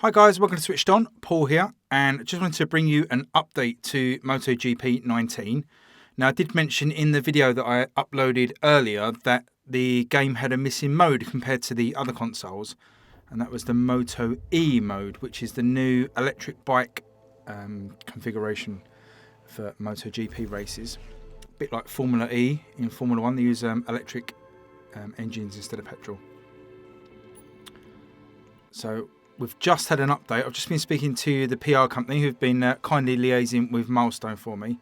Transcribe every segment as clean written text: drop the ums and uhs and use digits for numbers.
Hi guys, welcome to Switched On. Paul here, and just wanted to bring you an update to MotoGP19. Now, I did mention in the video that I uploaded earlier that the game had a missing mode compared to the other consoles, and that was the MotoE mode, which is the new electric bike configuration for MotoGP races. A bit like Formula E in Formula 1, they use electric engines instead of petrol. So we've just had an update. I've just been speaking to the PR company who've been kindly liaising with Milestone for me.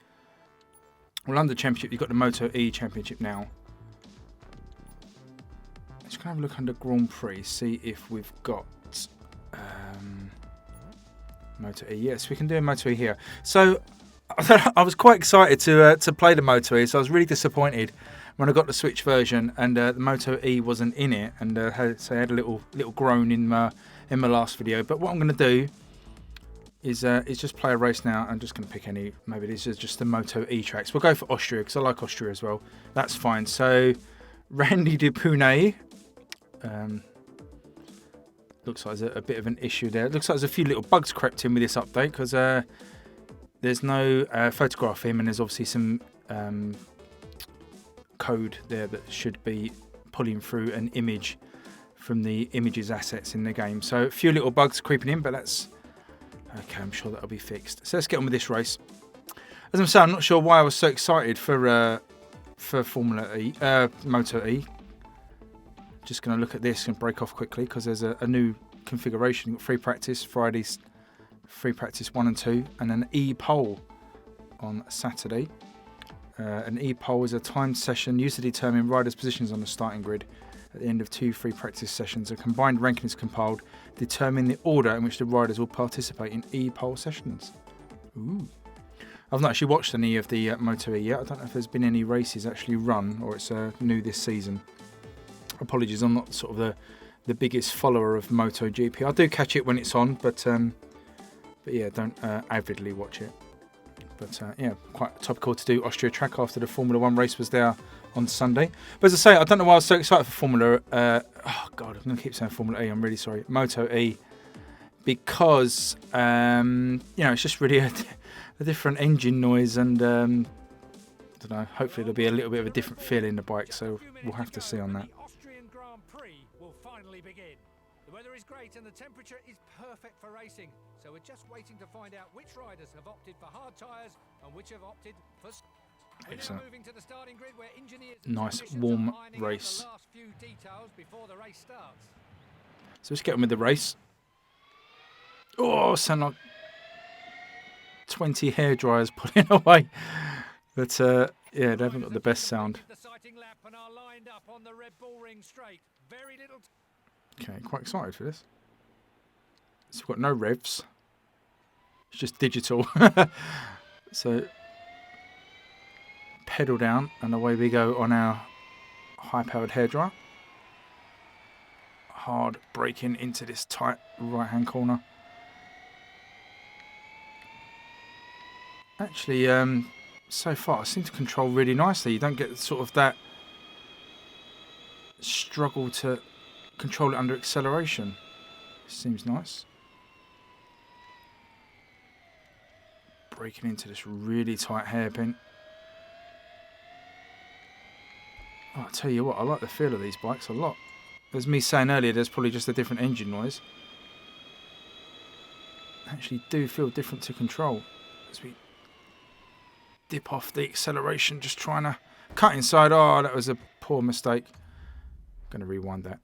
Well, under Championship, you've got the MotoE Championship now. Let's have a look under Grand Prix, see if we've got MotoE. Yes, we can do a MotoE here. So I was quite excited to play the MotoE, so I was really disappointed when I got the Switch version and the MotoE wasn't in it, and I had a little groan in my last video. But what I'm going to do is just play a race now. I'm just going to pick any. Maybe this is just the MotoE tracks. We'll go for Austria because I like Austria as well. That's fine. So Randy Dupune. Looks like there's a bit of an issue there. It looks like there's a few little bugs crept in with this update because there's no photograph of him, and there's obviously some code there that should be pulling through an image from the images assets in the game. So a few little bugs creeping in, but that's okay. I'm sure that'll be fixed. So let's get on with this race. As I'm saying, I'm not sure why I was so excited for Formula E, Moto E. Just going to look at this and break off quickly because there's a new configuration. You've got free practice Fridays, free practice 1 and 2, and an e-pole on Saturday. An e-pole is a timed session used to determine riders' positions on the starting grid. At the end of 2 free practice sessions, a combined ranking is compiled, determining the order in which the riders will participate in e-pole sessions. Ooh. I've not actually watched any of the MotoE yet. I don't know if there's been any races actually run, or it's new this season. Apologies, I'm not sort of the biggest follower of MotoGP. I do catch it when it's on, but yeah, don't avidly watch it. But yeah, quite topical to do Austria track after the Formula 1 race was there on Sunday. But as I say, I don't know why I was so excited for Formula... oh, God, I'm going to keep saying Formula E. I'm really sorry. Moto E. Because, it's just really a different engine noise. And, I don't know, hopefully there'll be a little bit of a different feel in the bike. So we'll have to see on that. The weather is great and the temperature is perfect for racing. So we're just waiting to find out which riders have opted for hard tyres and which have opted for... Excellent. We're now moving to the starting grid where engineers nice warm race. The last few details before the race starts. So let's get on with the race. Oh, sound like 20 hairdryers pulling away. But yeah, they haven't got the best sound. The sighting lap and are lined up on the Red Bull Ring straight. Very little. Okay, quite excited for this. So we've got no revs. It's just digital. So pedal down and away we go on our high-powered hairdryer. Hard braking into this tight right-hand corner. Actually, so far I seem to control really nicely. You don't get sort of that struggle to control it under acceleration. Seems nice. Braking into this really tight hairpin. Oh, I'll tell you what, I like the feel of these bikes a lot. As me saying earlier, there's probably just a different engine noise. Actually do feel different to control. As we dip off the acceleration, just trying to cut inside. Oh, that was a poor mistake. Going to rewind that.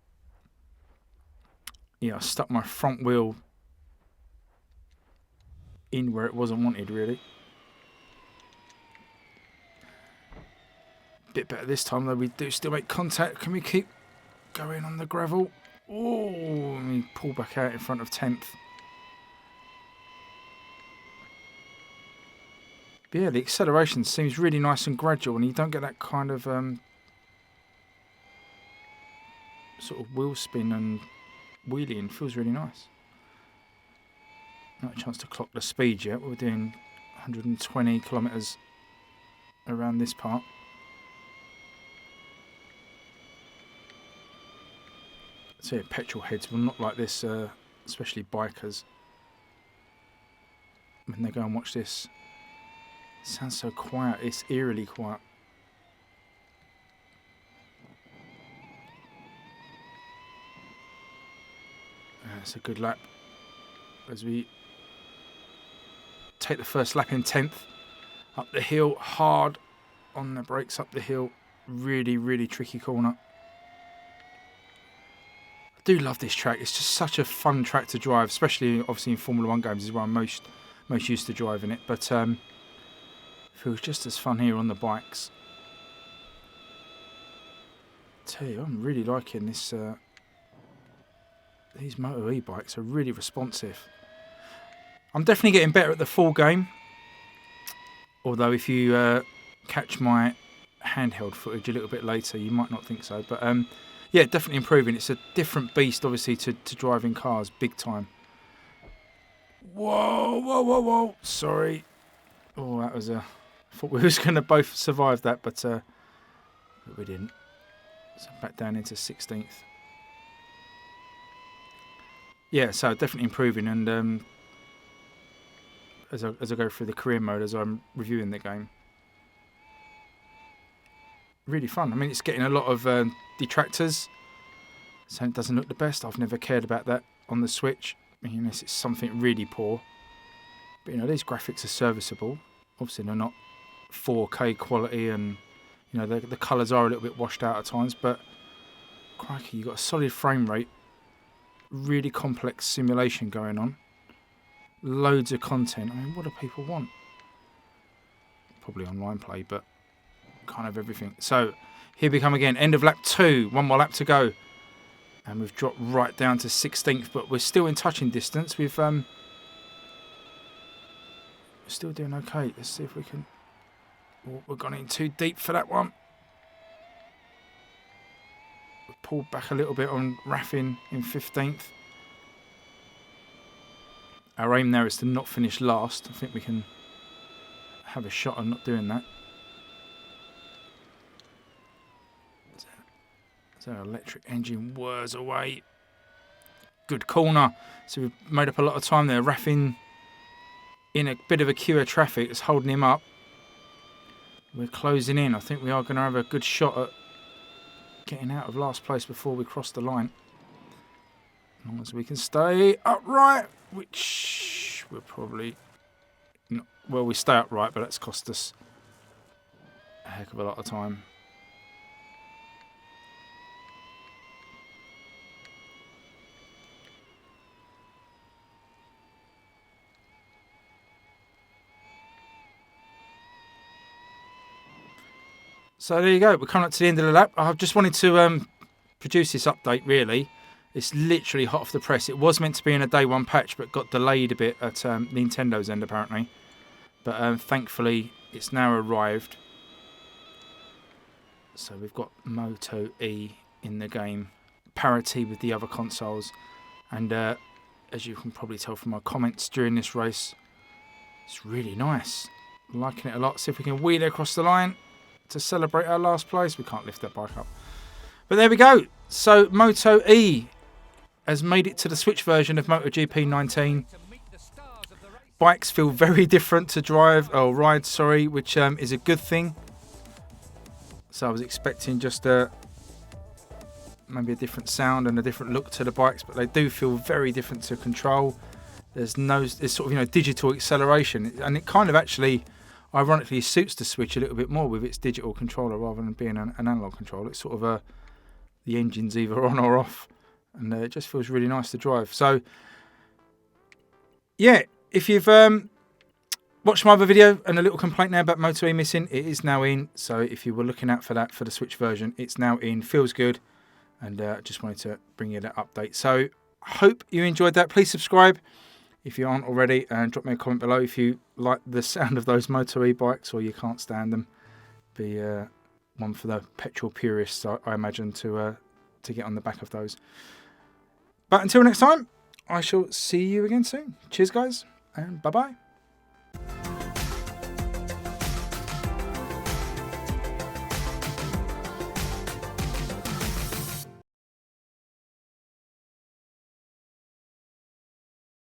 Yeah, I stuck my front wheel in where it wasn't wanted, really. Bit better this time, though. We do still make contact. Can we keep going on the gravel? Oh, let me pull back out in front of 10th. But yeah, the acceleration seems really nice and gradual, and you don't get that kind of sort of wheel spin and wheeling. Feels really nice. Not a chance to clock the speed yet. We're doing 120 kilometres around this part. So yeah, petrol heads will not like this especially bikers, when they go and watch this. It sounds so quiet. It's eerily quiet. It's a good lap as we take the first lap in 10th. Up the hill, hard on the brakes up the hill. Really, really tricky corner. I do love this track. It's just such a fun track to drive, especially obviously in Formula 1 games is where I'm most used to driving it. But feels just as fun here on the bikes. I tell you, I'm really liking this. These MotoE bikes are really responsive. I'm definitely getting better at the full game. Although if you catch my handheld footage a little bit later, you might not think so. But yeah, definitely improving. It's a different beast, obviously, to driving cars, big time. Whoa, whoa, whoa, whoa. Sorry. Oh, that was a... I thought we was going to both survive that, but we didn't. So back down into 16th. Yeah, so definitely improving, and as I go through the career mode, as I'm reviewing the game, really fun. I mean, it's getting a lot of detractors, so it doesn't look the best. I've never cared about that on the Switch, unless it's something really poor. But these graphics are serviceable. Obviously, they're not 4K quality, and the colours are a little bit washed out at times. But crikey, you've got a solid frame rate. Really complex simulation going on. Loads of content. I mean, what do people want? Probably online play, but can't have everything. So here we come again. End of lap 2. One more lap to go. And we've dropped right down to 16th, but we're still in touching distance. We're still doing okay. Let's see if we can... Oh, we've gone in too deep for that one. Pulled back a little bit on Raffin in 15th. Our aim there is to not finish last. I think we can have a shot at not doing that. So our electric engine whirs away. Good corner. So we've made up a lot of time there. Raffin in a bit of a queue of traffic is holding him up. We're closing in. I think we are going to have a good shot at getting out of last place before we cross the line. As long as we can stay upright, which we're probably not. Well, we stay upright, but that's cost us a heck of a lot of time. So there you go. We're coming up to the end of the lap. I've just wanted to produce this update, really. It's literally hot off the press. It was meant to be in a day one patch, but got delayed a bit at Nintendo's end, apparently. But thankfully, it's now arrived. So we've got MotoE in the game. Parity with the other consoles. And as you can probably tell from my comments during this race, it's really nice. I'm liking it a lot. See if we can wheel it across the line to celebrate our last place. We can't lift that bike up. But there we go. So MotoE has made it to the Switch version of MotoGP19. Bikes feel very different to ride, which is a good thing. So I was expecting just maybe a different sound and a different look to the bikes, but they do feel very different to control. There's sort of digital acceleration, and it kind of actually ironically suits the Switch a little bit more with its digital controller rather than being an analog controller. It's sort of the engine's either on or off, and it just feels really nice to drive. So yeah, if you've watched my other video and a little complaint there about MotoE missing, it is now in. So if you were looking out for that for the Switch version, it's now in. Feels good, and just wanted to bring you that update. So I hope you enjoyed that. Please subscribe if you aren't already, and drop me a comment below if you like the sound of those MotoE bikes or you can't stand them. Be one for the petrol purists, I imagine, to get on the back of those. But until next time, I shall see you again soon. Cheers, guys, and bye-bye.